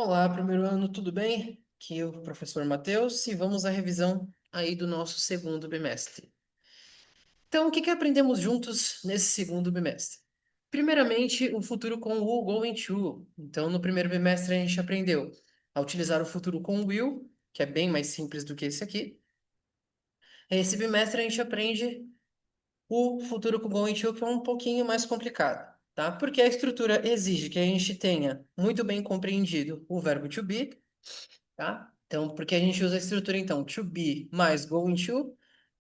Olá, primeiro ano, tudo bem? Aqui é o professor Matheus e vamos à revisão aí do nosso segundo bimestre. Então, o que aprendemos juntos nesse segundo bimestre? Primeiramente, o futuro com o going to. Então, no primeiro bimestre a gente aprendeu a utilizar o futuro com will, que é bem mais simples do que esse aqui. Esse bimestre a gente aprende o futuro com going to, que é um pouquinho mais complicado, tá? Porque a estrutura exige que a gente tenha muito bem compreendido o verbo to be, tá? Então, porque a gente usa a estrutura, então, to be mais going to,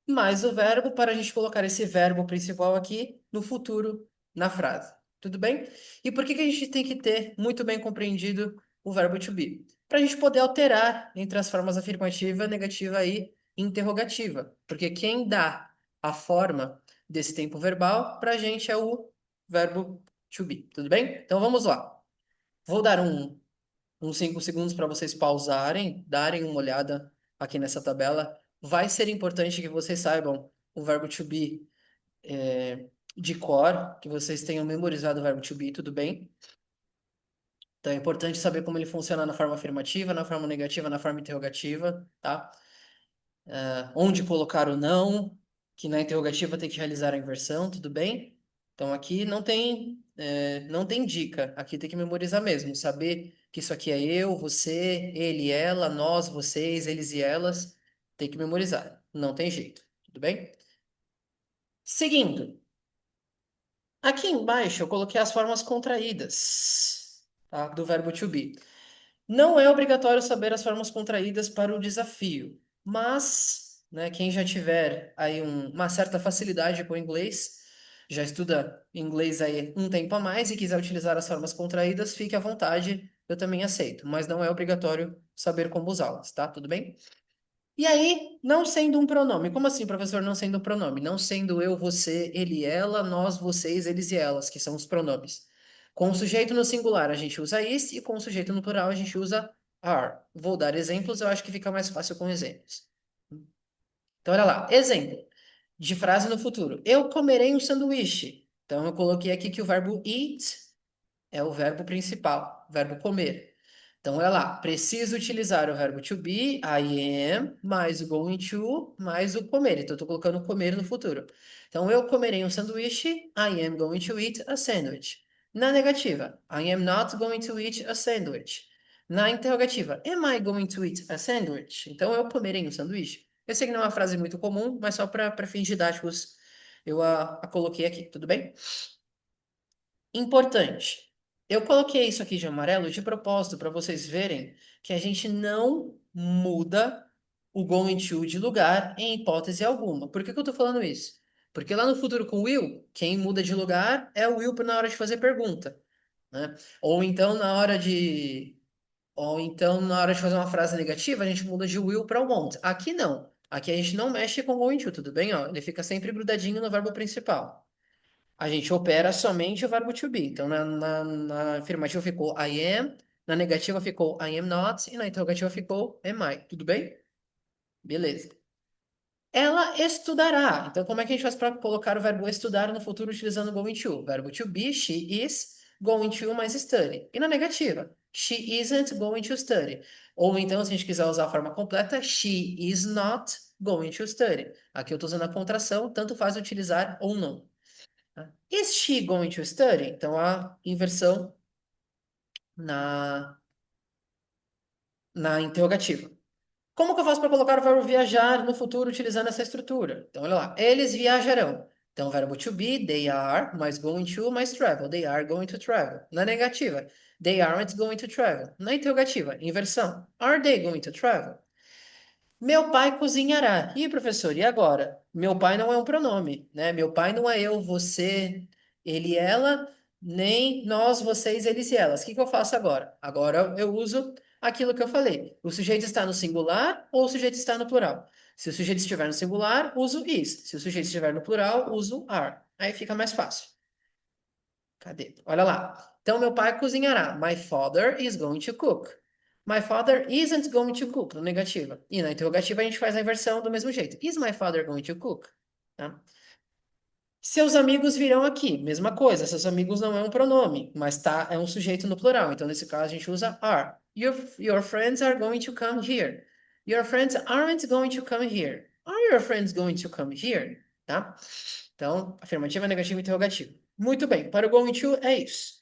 mais o verbo, para a gente colocar esse verbo principal aqui no futuro, na frase. Tudo bem? E por que que a gente tem que ter muito bem compreendido o verbo to be? Para a gente poder alterar entre as formas afirmativa, negativa e interrogativa. Porque quem dá a forma desse tempo verbal para a gente é o verbo to be. Tudo bem? Então vamos lá. Vou dar uns 5 segundos para vocês pausarem, darem uma olhada aqui nessa tabela. Vai ser importante que vocês saibam o verbo to be de cor, que vocês tenham memorizado o verbo to be, tudo bem? Então é importante saber como ele funciona na forma afirmativa, na forma negativa, na forma interrogativa, tá? Onde colocar o não, que na interrogativa tem que realizar a inversão, tudo bem? Então aqui não tem dica, aqui tem que memorizar mesmo, saber que isso aqui é eu, você, ele, ela, nós, vocês, eles e elas, tem que memorizar, não tem jeito, tudo bem? Seguindo, aqui embaixo eu coloquei as formas contraídas, tá, do verbo to be. Não é obrigatório saber as formas contraídas para o desafio, mas, né, quem já tiver aí uma certa facilidade com o inglês, já estuda inglês aí um tempo a mais e quiser utilizar as formas contraídas, fique à vontade, eu também aceito, mas não é obrigatório saber como usá-las, tá? Tudo bem? E aí, não sendo um pronome, como assim, professor, não sendo um pronome? Não sendo eu, você, ele, ela, nós, vocês, eles e elas, que são os pronomes. Com o sujeito no singular, a gente usa is, e com o sujeito no plural, a gente usa are. Vou dar exemplos, eu acho que fica mais fácil com exemplos. Então, olha lá, exemplo de frase no futuro. Eu comerei um sanduíche. Então, eu coloquei aqui que o verbo eat é o verbo principal, o verbo comer. Então, olha lá, preciso utilizar o verbo to be, I am, mais o going to, mais o comer. Então, eu estou colocando comer no futuro. Então, eu comerei um sanduíche, I am going to eat a sandwich. Na negativa, I am not going to eat a sandwich. Na interrogativa, am I going to eat a sandwich? Então, eu comerei um sanduíche. Eu sei que não é uma frase muito comum, mas só para fins didáticos eu a coloquei aqui, tudo bem? Importante. Eu coloquei isso aqui de amarelo de propósito para vocês verem que a gente não muda o going to de lugar em hipótese alguma. Por que que eu estou falando isso? Porque lá no futuro com will, quem muda de lugar é o will na hora de fazer pergunta, né? Ou então na hora de ou então na hora de fazer uma frase negativa, a gente muda de will para won't. Aqui não. Aqui a gente não mexe com going to, tudo bem? Ó, ele fica sempre grudadinho no verbo principal. A gente opera somente o verbo to be. Então, na afirmativa ficou I am, na negativa ficou I am not, e na interrogativa ficou am I. Tudo bem? Beleza. Ela estudará. Então, como é que a gente faz para colocar o verbo estudar no futuro utilizando o going to? Verbo to be, she is going to mais study. E na negativa, she isn't going to study. Ou então, se a gente quiser usar a forma completa, she is not going to study. Aqui eu estou usando a contração, tanto faz utilizar ou não. Tá? Is she going to study? Então, a inversão na, na interrogativa. Como que eu faço para colocar o verbo viajar no futuro utilizando essa estrutura? Então, olha lá. Eles viajarão. Então, o verbo to be, they are, mais going to, mais travel. They are going to travel. Na negativa, they aren't going to travel. Na interrogativa, inversão. Are they going to travel? Meu pai cozinhará. Ih, professor, e agora? Meu pai não é um pronome, né? Meu pai não é eu, você, ele, ela, nem nós, vocês, eles e elas. O que que eu faço agora? Agora eu uso aquilo que eu falei. O sujeito está no singular ou o sujeito está no plural? Se o sujeito estiver no singular, uso is. Se o sujeito estiver no plural, uso are. Aí fica mais fácil. Cadê? Olha lá. Então, meu pai cozinhará. My father is going to cook. My father isn't going to cook, na negativa. E na interrogativa a gente faz a inversão do mesmo jeito. Is my father going to cook? Tá? Seus amigos virão aqui, mesma coisa. Seus amigos não é um pronome, mas tá, é um sujeito no plural. Então, nesse caso, a gente usa are. Your friends are going to come here. Your friends aren't going to come here. Are your friends going to come here? Tá? Então, afirmativa, negativa, interrogativo. Muito bem, para o going to é isso.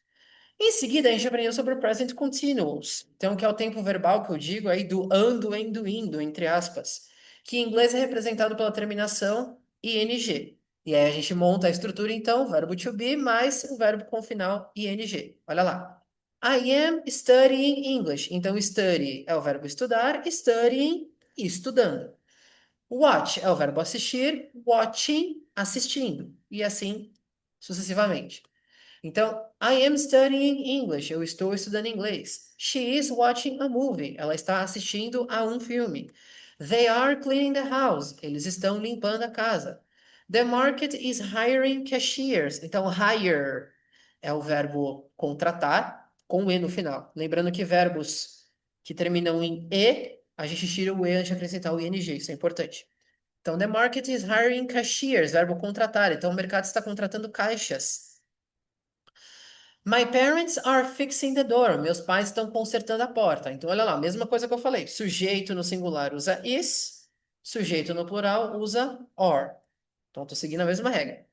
Em seguida, a gente aprendeu sobre o present continuous. Então, que é o tempo verbal que eu digo aí do ando, endo, indo, entre aspas, que em inglês é representado pela terminação ing. E aí a gente monta a estrutura, então, verbo to be mais o verbo com final ing. Olha lá. I am studying English. Então, study é o verbo estudar, studying, estudando. Watch é o verbo assistir, watching, assistindo. E assim sucessivamente. Então, I am studying English. Eu estou estudando inglês. She is watching a movie. Ela está assistindo a um filme. They are cleaning the house. Eles estão limpando a casa. The market is hiring cashiers. Então, hire é o verbo contratar com e no final. Lembrando que verbos que terminam em e, a gente tira o e antes de acrescentar o ing. Isso é importante. Então, the market is hiring cashiers, verbo contratar. Então, o mercado está contratando caixas. My parents are fixing the door. Meus pais estão consertando a porta. Então, olha lá, mesma coisa que eu falei. Sujeito no singular usa is, sujeito no plural usa are. Então, estou seguindo a mesma regra.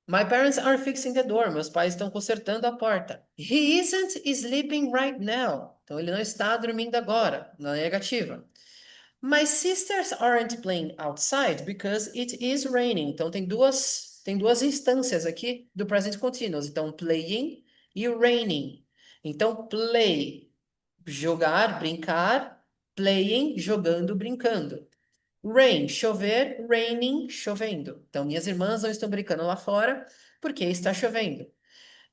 My parents are fixing the door. Meus pais estão consertando a porta. He isn't sleeping right now. Então, ele não está dormindo agora, na negativa. My sisters aren't playing outside because it is raining. Então tem duas instâncias aqui do present continuous. Então playing e raining. Então play, jogar, brincar, playing, jogando, brincando. Rain, chover, raining, chovendo. Então minhas irmãs não estão brincando lá fora porque está chovendo.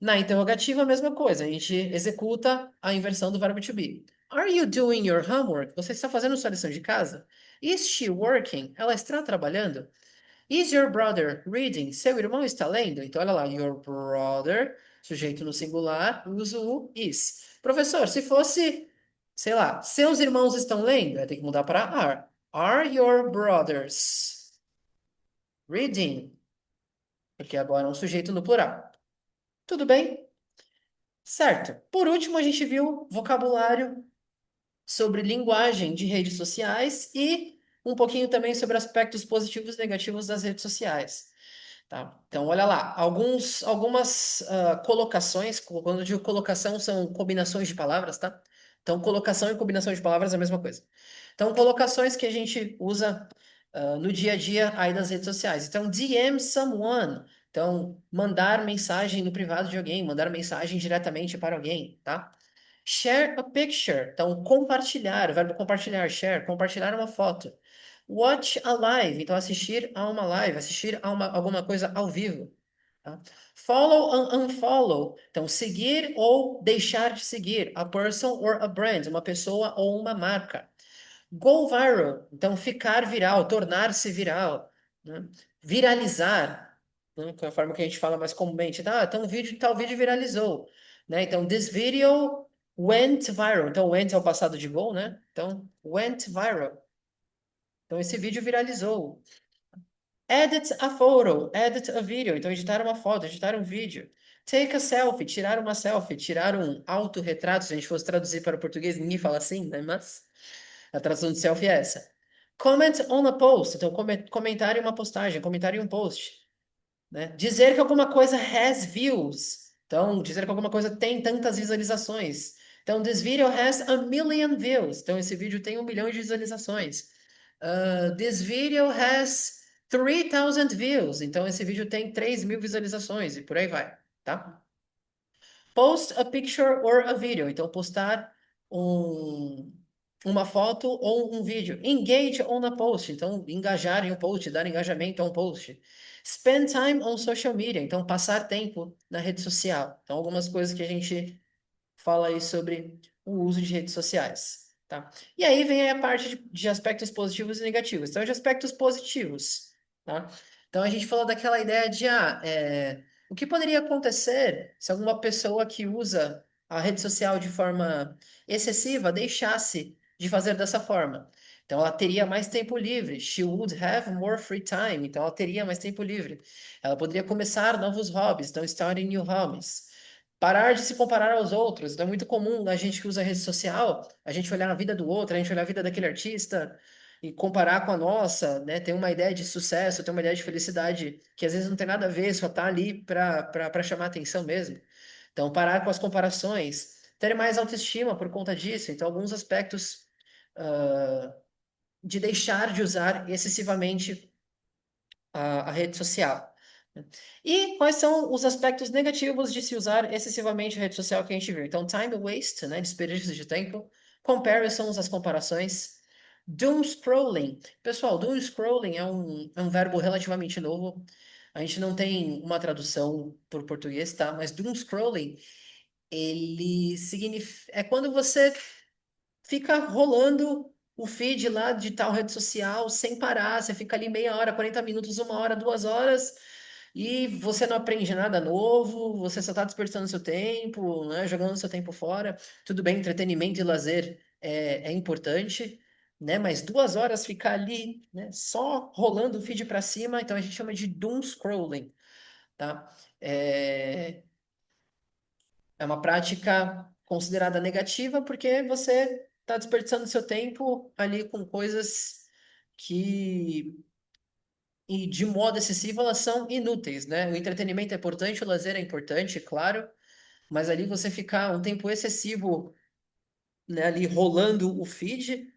Na interrogativa, a mesma coisa, a gente executa a inversão do verbo to be. Are you doing your homework? Você está fazendo sua lição de casa? Is she working? Ela está trabalhando? Is your brother reading? Seu irmão está lendo? Então, olha lá, your brother, sujeito no singular, usa o is. Professor, se fosse, sei lá, seus irmãos estão lendo? Vai ter que mudar para are. Are your brothers reading? Porque agora é um sujeito no plural. Tudo bem? Certo. Por último, a gente viu vocabulário sobre linguagem de redes sociais e um pouquinho também sobre aspectos positivos e negativos das redes sociais. Tá? Então, olha lá, algumas colocações, quando eu digo colocação, são combinações de palavras, tá? Então, colocação e combinação de palavras é a mesma coisa. Então, colocações que a gente usa no dia a dia aí das redes sociais. Então, DM someone. Então, mandar mensagem no privado de alguém, mandar mensagem diretamente para alguém, tá? Share a picture. Então, compartilhar, o verbo compartilhar, share, compartilhar uma foto. Watch a live, então assistir a uma live, assistir a alguma coisa ao vivo. Tá? Follow and unfollow, então seguir ou deixar de seguir. A person or a brand, uma pessoa ou uma marca. Go viral, então ficar viral, tornar-se viral, né? Viralizar, né? Que é a forma que a gente fala mais comumente. Ah, então tal vídeo viralizou, né? Então, this video went viral. Então, went é o passado de go, né? Então, went viral. Então, esse vídeo viralizou. Edit a photo, edit a video. Então, editar uma foto, editar um vídeo. Take a selfie, tirar uma selfie, tirar um autorretrato. Se a gente fosse traduzir para o português, ninguém fala assim, né? Mas a tradução de selfie é essa. Comment on a post. Então, comentar em uma postagem, comentar em um post. Né? Dizer que alguma coisa has views. Então, dizer que alguma coisa tem tantas visualizações. Então, this video has a million views. Então, esse vídeo tem 1 milhão de visualizações. This video has 3,000 views. Então, esse vídeo tem 3.000 visualizações e por aí vai, tá? Post a picture or a video. Então, postar um, uma foto ou um vídeo. Engage on a post. Então, engajar em um post, dar engajamento a um post. Spend time on social media. Então, passar tempo na rede social. Então, algumas coisas que a gente fala aí sobre o uso de redes sociais, tá? E aí vem aí a parte de aspectos positivos e negativos. Então, de aspectos positivos, tá? Então, a gente falou daquela ideia de, o que poderia acontecer se alguma pessoa que usa a rede social de forma excessiva deixasse de fazer dessa forma? Então, ela teria mais tempo livre. She would have more free time. Então, ela teria mais tempo livre. Ela poderia começar novos hobbies. Então, starting new hobbies. Parar de se comparar aos outros. Então, é muito comum a gente que usa rede social, a gente olhar a vida do outro, a gente olhar a vida daquele artista e comparar com a nossa, né? Ter uma ideia de sucesso, ter uma ideia de felicidade que às vezes não tem nada a ver, só tá ali para chamar atenção mesmo. Então, parar com as comparações, ter mais autoestima por conta disso. Então, alguns aspectos de deixar de usar excessivamente a rede social. E quais são os aspectos negativos de se usar excessivamente a rede social que a gente viu? Então, time waste, né, desperdício de tempo, comparisons, as comparações, doom scrolling. Pessoal, doom scrolling é um verbo relativamente novo. A gente não tem uma tradução por português, tá? Mas doom scrolling, ele significa... É quando você fica rolando o feed lá de tal rede social sem parar. Você fica ali meia hora, 40 minutos, uma hora, 2 horas, e você não aprende nada novo, você só está desperdiçando seu tempo, né, jogando seu tempo fora. Tudo bem, entretenimento e lazer é importante, né? Mas 2 horas ficar ali, né, só rolando o feed para cima, então a gente chama de doom scrolling, tá? É, é uma prática considerada negativa porque você está desperdiçando seu tempo ali com coisas que, e de modo excessivo, elas são inúteis, né? O entretenimento é importante, o lazer é importante, claro, mas ali você ficar um tempo excessivo, né, ali rolando o feed,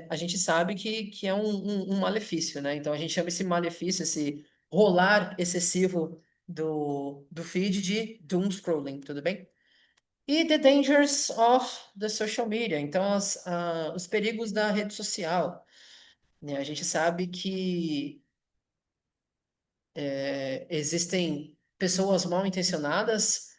a gente sabe que é um malefício, né? Então a gente chama esse malefício, esse rolar excessivo do feed de doom scrolling, tudo bem? E the dangers of the social media, então os perigos da rede social, né? A gente sabe que existem pessoas mal intencionadas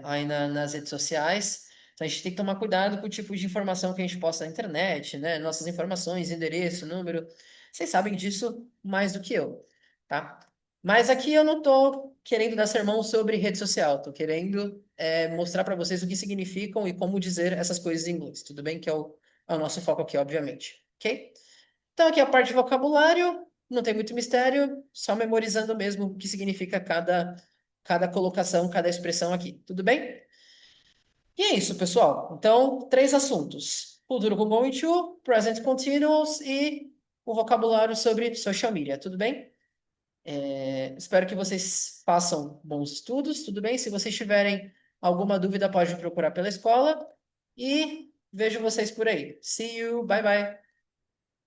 aí nas redes sociais, então a gente tem que tomar cuidado com o tipo de informação que a gente posta na internet, né? Nossas informações, endereço, número, vocês sabem disso mais do que eu, tá? Mas aqui eu não tô querendo dar sermão sobre rede social, tô querendo mostrar para vocês o que significam e como dizer essas coisas em inglês, tudo bem? Que é o nosso foco aqui, obviamente, ok? Então aqui a parte de vocabulário, não tem muito mistério, só memorizando mesmo o que significa cada colocação, cada expressão aqui, tudo bem? E é isso, pessoal. Então, três assuntos: futuro com going to, present continuous e o vocabulário sobre social media, tudo bem? Espero que vocês façam bons estudos, tudo bem? Se vocês tiverem alguma dúvida, pode me procurar pela escola e vejo vocês por aí. See you, bye bye.